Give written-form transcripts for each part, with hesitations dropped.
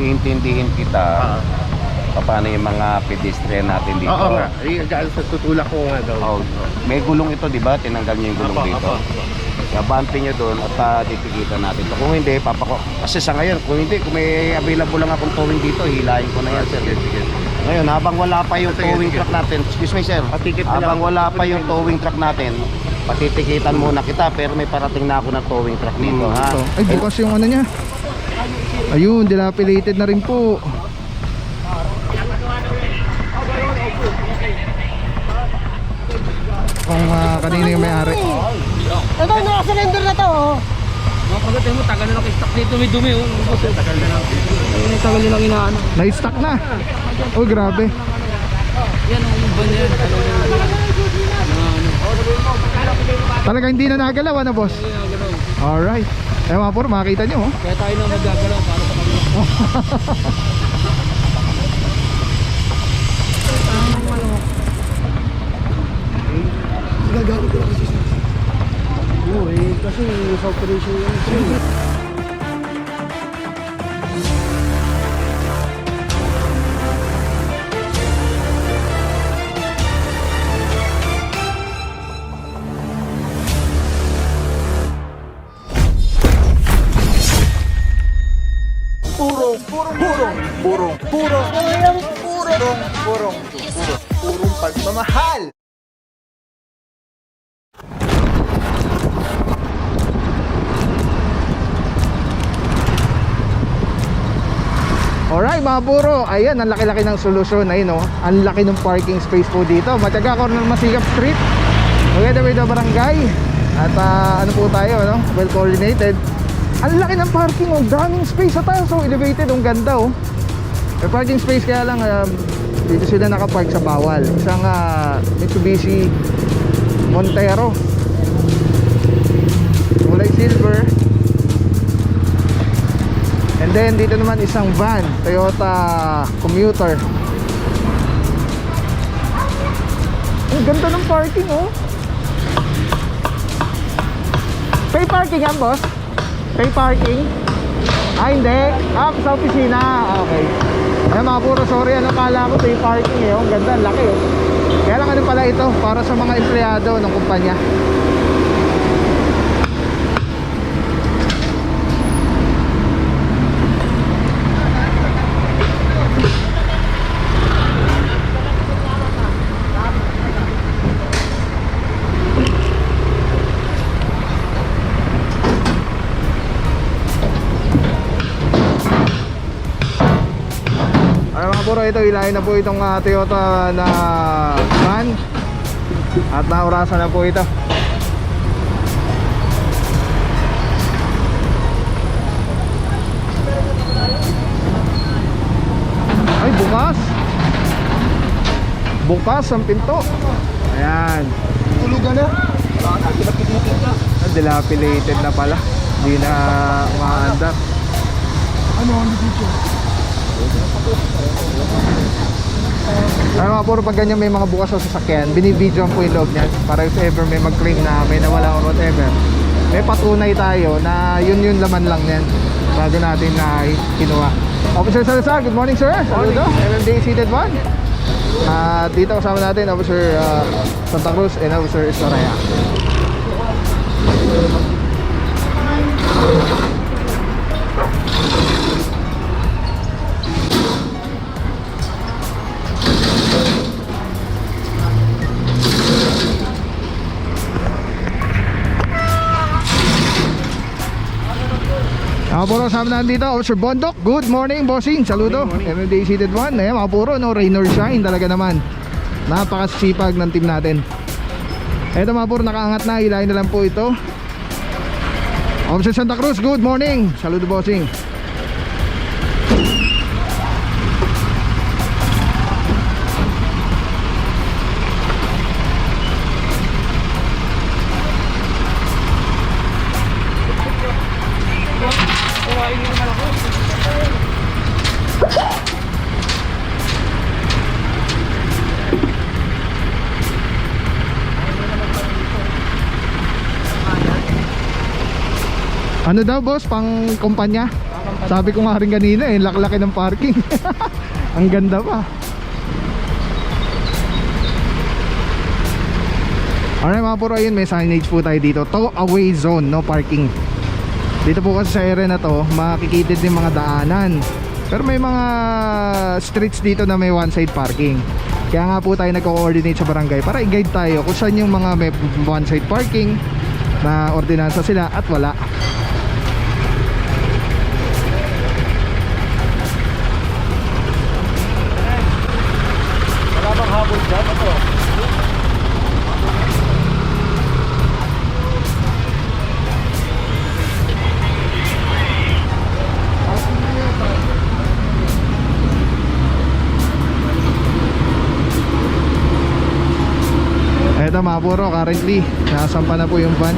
kung iintindihin kita, paano yung mga pedestrian natin dito. Oo nga, sa tutulak ko nga daw. Oh, may gulong ito, di ba? Tinanggal niyo yung gulong dito. Abante nyo doon at titikitan natin to. Kung hindi, kasi sa ngayon, kung may available lang akong towing dito, hilahin ko na yan, sir. Ngayon, habang wala pa yung towing truck natin, excuse me, sir, habang wala pa yung towing truck natin, patitikitan muna kita, pero may parating na ako ng towing truck dito, ha? Ay, bukas yung ano niya. Ayun, dilapidated na rin po. Kung kanina yung may-ari. Ito, naka-surrender na to, oh. Mga pagdating mo, tagal na lang stock dito, may dumi, oh. Tagal na lang. Tagal na lang inaano. Na-stock na. Oh, grabe. Yan, yung van yan. Talaga hindi na nagalaw, ano, boss? Alright. Eh, mga puro, makikita nyo, oh. Kaya tayo na magagalaw para sa kanila. Gagawin ko lang kasi. Oo, kasi sa operation yung train. Purong pagmamahal. Alright mga puro, ayan, ang laki-laki ng solusyon. Ayun, oh, ang laki ng parking space po dito. Matyaga Corner Masikap Street, together with the barangay. At ano po tayo, no? Well coordinated. Ang laki ng parking, oh, daming space sa tayo. So elevated, ang ganda, oh. May parking space, kaya lang dito sila nakapark sa bawal. Isang Mitsubishi Montero, kulay silver. And then dito naman isang van, Toyota Commuter. Ang ganda ng parking, oh. Pay parking yan, boss? Pay parking? Hindi. Sa opisina. Okay. Ayan mga puro, sorry, kala ko pay parking, eh. Ang ganda, ang laki, oh. Kaya lang ano pala ito, para sa mga empleyado ng kumpanya. Puro ito, ilahin na po itong Toyota na van at naurasan na po ito. Ay, bukas ang pinto. Ayan, Tulugan na. dilapidated na pala, hindi na maandar. Ano ang dito? Mga puro, pag ganyan may mga bukas sa sasakyan, binibidyoan po yung loob niyan para if ever may mag-claim na may nawala or whatever, may patunay tayo na yun laman lang yan bago natin na kinuha. Officer Salazar, good morning, sir. Saludo, MMDA seated 1. Dito kasama natin Officer Santa Cruz and Officer Estraya. Mga puro, kasama natin dito Officer Bondok, good morning, bossing. Saludo, MMDA seated 1. Ayan mga puro, no, rain or shine talaga naman. Napakasipag ng team natin. Eto mga puro, nakaangat na, hilahin na lang po ito. Officer Santa Cruz, good morning. Saludo, bossing. Ano daw, boss? Pang kumpanya? Sabi ko nga rin kanina eh, laki ng parking. Ang ganda pa. Alright mga puro, ayun may signage po tayo dito. Tow away zone, no parking. Dito po kasi sa area na to, makikitid din mga daanan. Pero may mga streets dito na may one side parking. Kaya nga po tayo nagko-coordinate sa barangay para i-guide tayo kung saan yung mga may one side parking na ordinansa sila at wala. Wala bang habol dyan? Ito. Eto mga puro, currently nasampa na po yung van.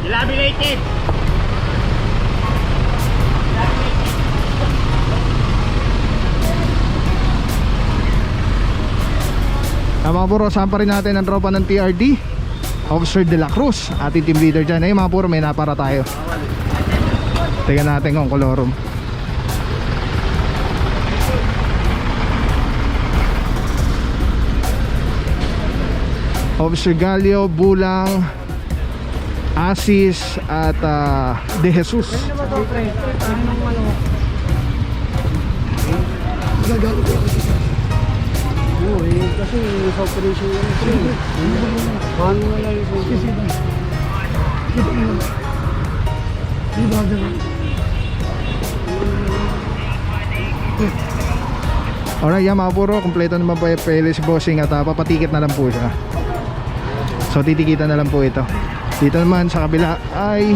Dilaminated. Mga puro, sampa rin natin ang tropa ng TRD, Officer De La Cruz, ating team leader dyan. Mga puro, may napara tayo. Tingnan natin kung kolorum. Officer Galio, Bulang, Asis at De Jesus. Oo eh, kasi sa operation yan ito eh. Paano nga lang yung Alright, yan mga puro, kompleto naman po yung pele si Bossing at papatikit na lang po siya. So titikitan na lang po ito. Dito naman sa kabila ay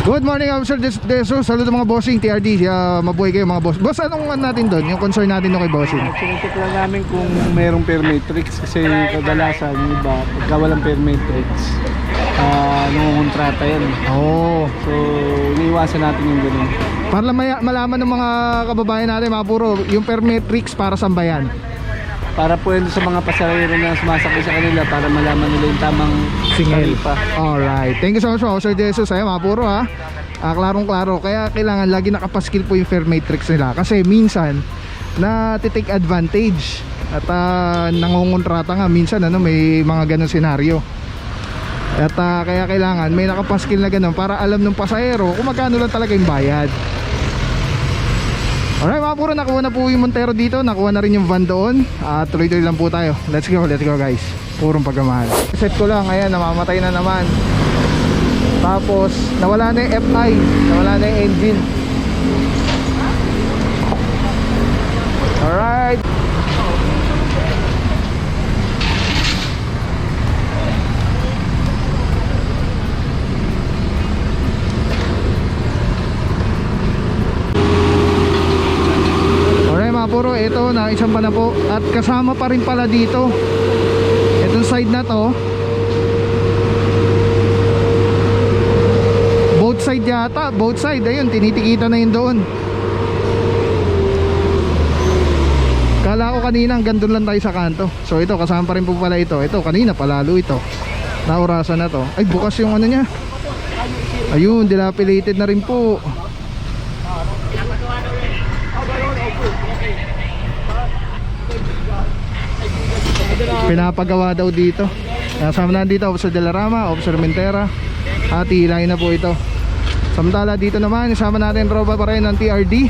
good morning Officer Deso. Saludo mga bossing TRD. Mabuhay kayo mga boss. Boss, anong natin doon? Yung concern natin doon kay bossing? Sinecheck lang namin kung mayroong per matrix kasi kadalasan yung iba pagka walang per matrix nangungontrata yan. Oo. So iniiwasan natin yung ganun. Para malaman ng mga kababayan natin mga puro, yung per matrix para sa bayan. Para po yun sa mga pasahero na sumasakay sa kanila para malaman nila yung tamang Singel. taripa. Alright. Thank you so much Officer Jesus. Ay mga puro ha. Klarong-klaro. Kaya kailangan lagi nakapaskil po yung fair matrix nila. Kasi minsan na take advantage at nangungontrata nga minsan may mga ganun senaryo. At kaya kailangan may nakapaskil na ganun para alam ng pasahero kung magkano lang talaga yung bayad. Alright mga puro, nakuha na po yung Montero dito. Nakuha na rin yung van doon. Tuloy-tuloy lang po tayo. Let's go guys. Purong pagmamahal. Set ko lang, ayan, namamatay na naman. Tapos nawala na yung FI, nawala na yung engine. Alright. Puro, ito na isang pa na po at kasama pa rin pala dito itong side na to, both side yata, both side, ayun tinitikita na yun doon. Kala ko kanina hanggang doon lang tayo sa kanto. So ito kasama pa rin po pala ito kanina palalo ito, naurasan na to. Ay bukas yung ano nya, ayun dilapidated na rin po. Pinapagawa daw dito. Kasama na dito Officer De La Rama, Officer Mentera. At hilahin na po ito. Samantala dito naman isama natin roba pa rin ng TRD.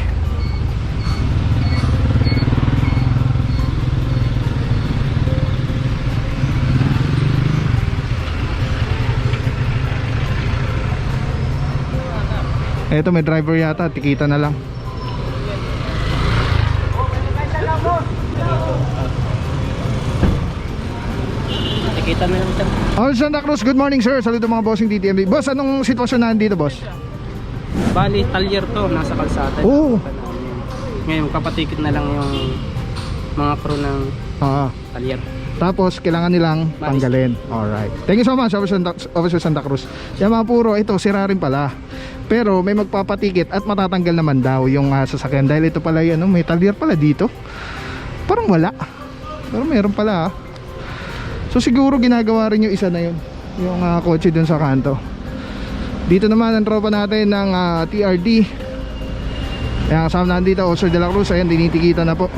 Eto may driver yata, tikita na lang. Kita na lang sir. Santa Cruz, good morning sir. Saludo mga bossing DTMD. Boss, anong sitwasyon na dito boss? Bali, talyer to, nasa kalsada. Oo. Ngayon, kapatikit na lang yung mga crew ng talyer. Tapos kailangan nilang tanggalin. Alright. Thank you so much Officer Santa Cruz. Yan mga puro, ito sira rin pala. Pero may magpapatikit at matatanggal naman daw yung sasakyan. Dahil ito pala yan, may talyer pala dito. Parang wala. Pero meron pala So siguro ginagawa rin yung isa na yun, yung kotse dun sa kanto. Dito naman ang tropa natin ng TRD. Ayan, kasama natin dito Oscar de la Cruz. Ayan, dinitikita na po.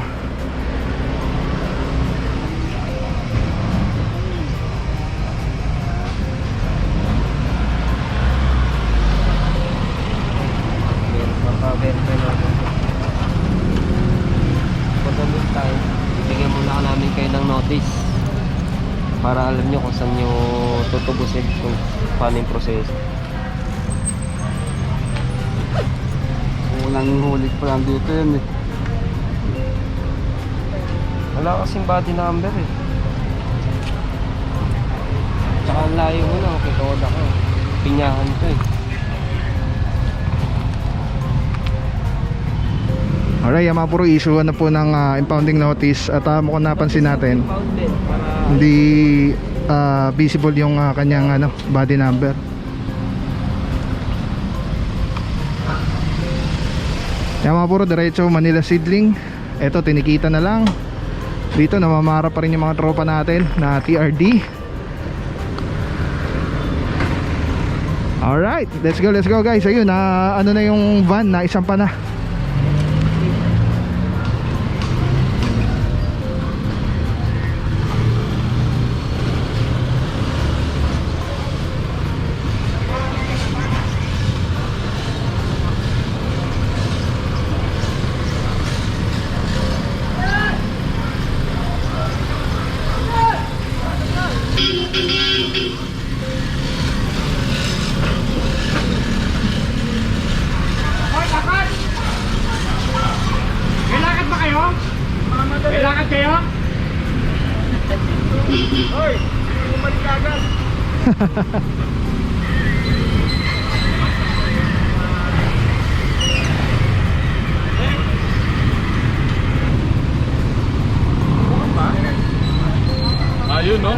Pagdating tayo, bigyan muna ka namin kayo ng notice para alam nyo kung saan nyo tutubusin kung paano yung proseso. Unang hulit pa lang dito yun eh. Wala kasing body number eh. Tsaka ang layo mo na, okay, kawala ka. Pinyahan to eh. Alright, yung mga puro issue na po ng impounding notice. At mukhang napansin natin, Founded para hindi visible yung kanyang body number. Yan mga puro, diretso Manila Seedling. Eto, tinikita na lang. Dito namamara pa rin yung mga tropa natin na TRD. Alright, let's go guys. Ayun, ano na yung van, na isang pa na. Ayun no?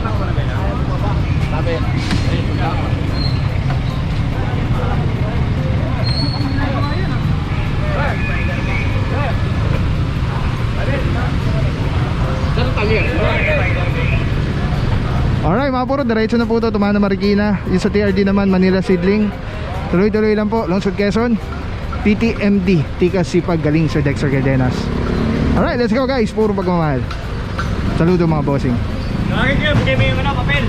Alright mga puro, diretso na po ito, Tumana Marikina. Yung sa TRD naman, Manila Seedling. Tuloy-tuloy lang po, Lungsod Quezon, TTMD, Tikas Sipag, galing Sir Dexter Cardenas. Alright, let's go guys, puro pagmamahal. Saludo mga bossing. bigay mo yung papel.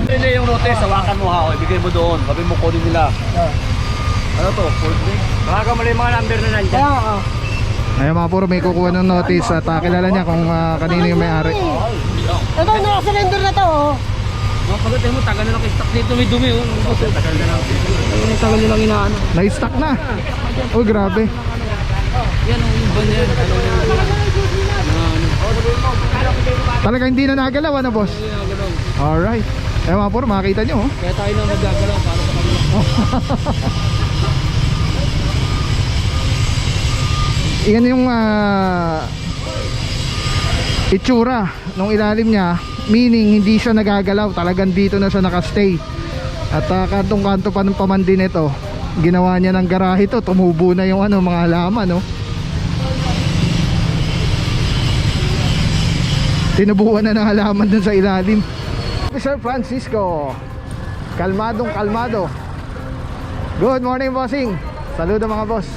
Hindi yung notice, hawakan mo ha, ibigay mo doon. Sabi mo kunin nila. Ano to? Full drink? Baka mali yung mga number na nandyan. Ayun mga puro, may kukuha ng notice at kilala niya kung kanino yung may-ari. Ito, nakasurrender na to, oh. Mga pagdating mo, tagal na lang stock dito, may dumi oh. Tagal na lang. Ayun, tagal na lang inaano. Na-stock na. Oh, grabe. Yan ang yung van yan. Talaga hindi na nagalaw, ano boss? Alright. Ayun mga puro, makikita nyo oh. Kaya tayo nang nagagalaw para sa kanila. Yan yung itsura nung ilalim niya, meaning hindi siya nagagalaw, talagang dito na siya nakastay. At kantong-kanto pa ng pamandin ito, ginawa niya ng garahe to, tumubo na yung mga halaman no. Tinubuan na ng halaman dun sa ilalim. Sir Francisco, kalmadong kalmado. Good morning bossing. Saludo mga boss.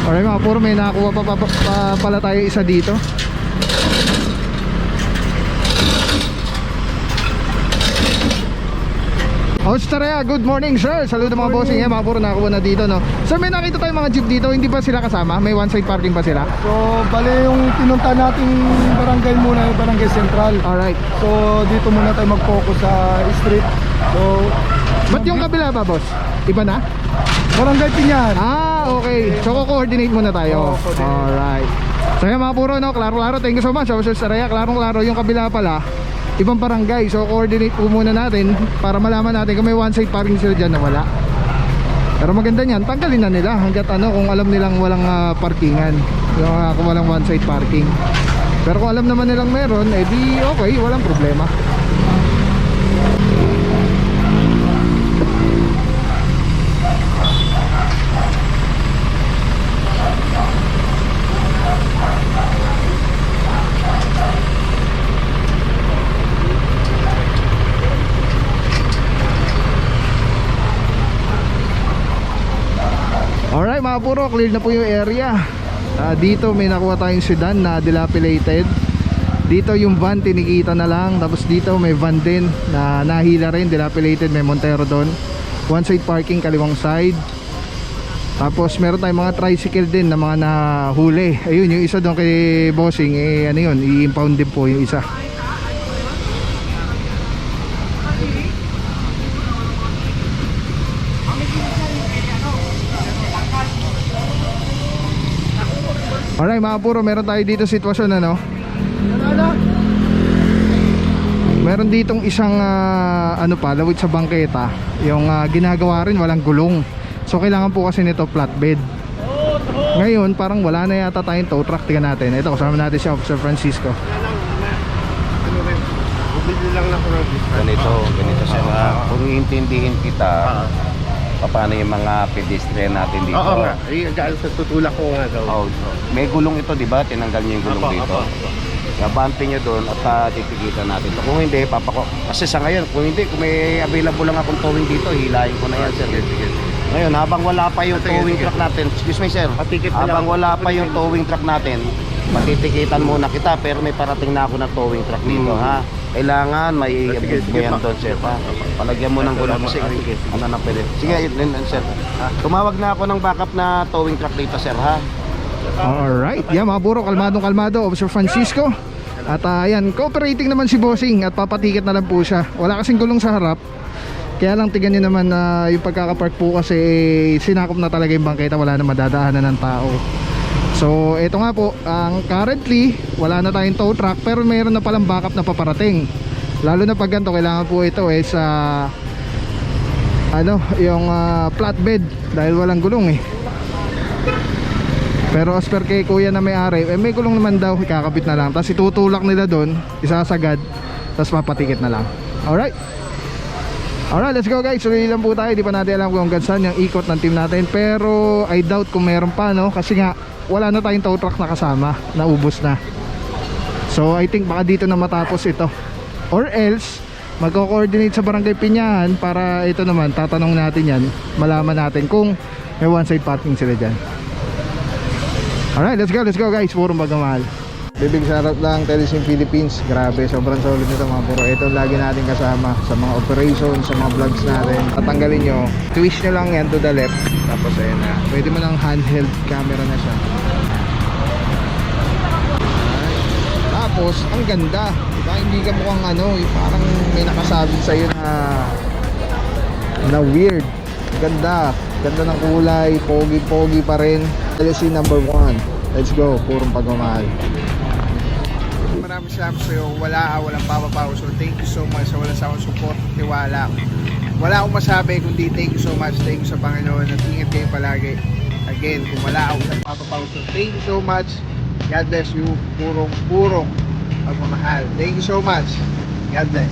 Alright mga puro, may nakakuha pa pala tayo isa dito. Australia, good morning sir. Saludo mga bossing. Mga puro, nakakuha na dito no. Sir, may nakita tayong mga jeep dito, hindi ba sila kasama? May one side parking ba sila? So, bali yung pinunta nating barangay muna, yung barangay central. Alright. So, dito muna tayo mag-focus sa street. So, Ba't yung kabila ba boss? Iba na? barangay Pinyan. Okay. So ko-coordinate muna tayo. Oo, coordinate. Alright. So yan mga puro no, klaro-klaro. Thank you so much. Sir Saraya, klarong-klaro yung kabila pala. Ibang barangay. So coordinate po muna natin para malaman natin kung may one side parking sila dyan na wala. Pero maganda niyan, tanggalin na nila hanggat kung alam nilang walang parkingan. Yung kung walang one side parking. Pero kung alam naman nilang meron, di okay, walang problema. Alright mga puro, clear na po yung area. Dito may nakuha tayong sedan na dilapidated. Dito yung van tinikita na lang. Tapos dito may van din na nahila rin, dilapidated, may Montero doon. One side parking, kaliwang side. Tapos meron tayong mga tricycle din na mga nahuli. Ayun, yung isa doon kay Bossing, ano yun, i-impound din po yung isa. Alright mga puro, meron tayo dito sitwasyon ano. Meron ditong isang lawit sa bangketa. Yung ginagawa rin, walang gulong. So kailangan po kasi nito flatbed. Ngayon parang wala na yata tayong tow truck. Tingnan natin. Ito, kasama natin si Officer Francisco. Ganito sir. Kung iintindihin kita, paano yung mga pedestrian natin dito? Oo nga, sa tutulak ko nga daw. Oh, may gulong ito, di ba? Tinanggal niyo yung gulong dito. Nabante nyo doon at titikitan natin to. Kung hindi, kasi sa ngayon, kung may available lang akong towing dito, hilahin ko na yan sir. Ngayon, habang wala pa yung towing truck natin, excuse me sir, habang wala pa yung towing truck natin, matitikitan muna kita, pero may parating na ako ng towing truck dito ha. Kailangan may update mo yan doon sir ha. Palagyan mo ng gulong kasi ano na pwede. Sige, yun sir. Tumawag na ako ng backup na towing truck dito sir ha. Alright, yeah mga buro, kalmadong-kalmado, Officer Francisco. At ayan, cooperating naman si Bossing at papatiket na lang po siya. Wala kasing gulong sa harap. Kaya lang tingnan nyo naman na yung pagkakapark po kasi sinakop na talaga yung bangketa, wala na madadaanan ng tao. So ito nga po, currently wala na tayong tow truck pero mayroon na palang backup na paparating. Lalo na pag ganito, kailangan po ito is yung flatbed dahil walang gulong eh. Pero as per kay kuya na may-ari, may gulong naman daw, ikakabit na lang. Tapos itutulak nila doon, isasagad, tapos papatikit na lang. Alright, let's go guys. Suli lang po tayo, di pa natin alam kung hanggang saan yung ikot ng team natin. Pero I doubt kung meron pa no, kasi nga wala na tayong tow truck na kasama, naubos na. So I think baka dito na matapos ito. Or else magko-coordinate sa Barangay Pinyahan para ito naman, tatanong natin yan, malaman natin kung may one side parking sila dyan. Alright, let's go guys. Purong Bagamahal. Bibig shoutout lang Telesim Philippines. Grabe, sobrang solid nito mga puro. Ito lagi natin kasama sa mga operations, sa mga vlogs natin. Tatanggalin nyo, twist nyo lang yan to the left. Tapos ayun na, pwede mo lang handheld camera na siya. Tapos, ang ganda. Diba, hindi ka mukhang parang may nakasabi sa'yo na weird. Ganda ng kulay, pogi pa rin. LSC number 1. Let's go, purong pagmamahal. Maraming salamat sa'yo. Walang papapaw. So thank you so much sa wala sa akong support, tiwala. Wala akong masabi kundi thank you so much. Thank you sa Panginoon at ingat kayo palagi. Again, kung wala akong papapaw. So thank you so much. God bless you. Purong pagmamahal. Thank you so much. God bless.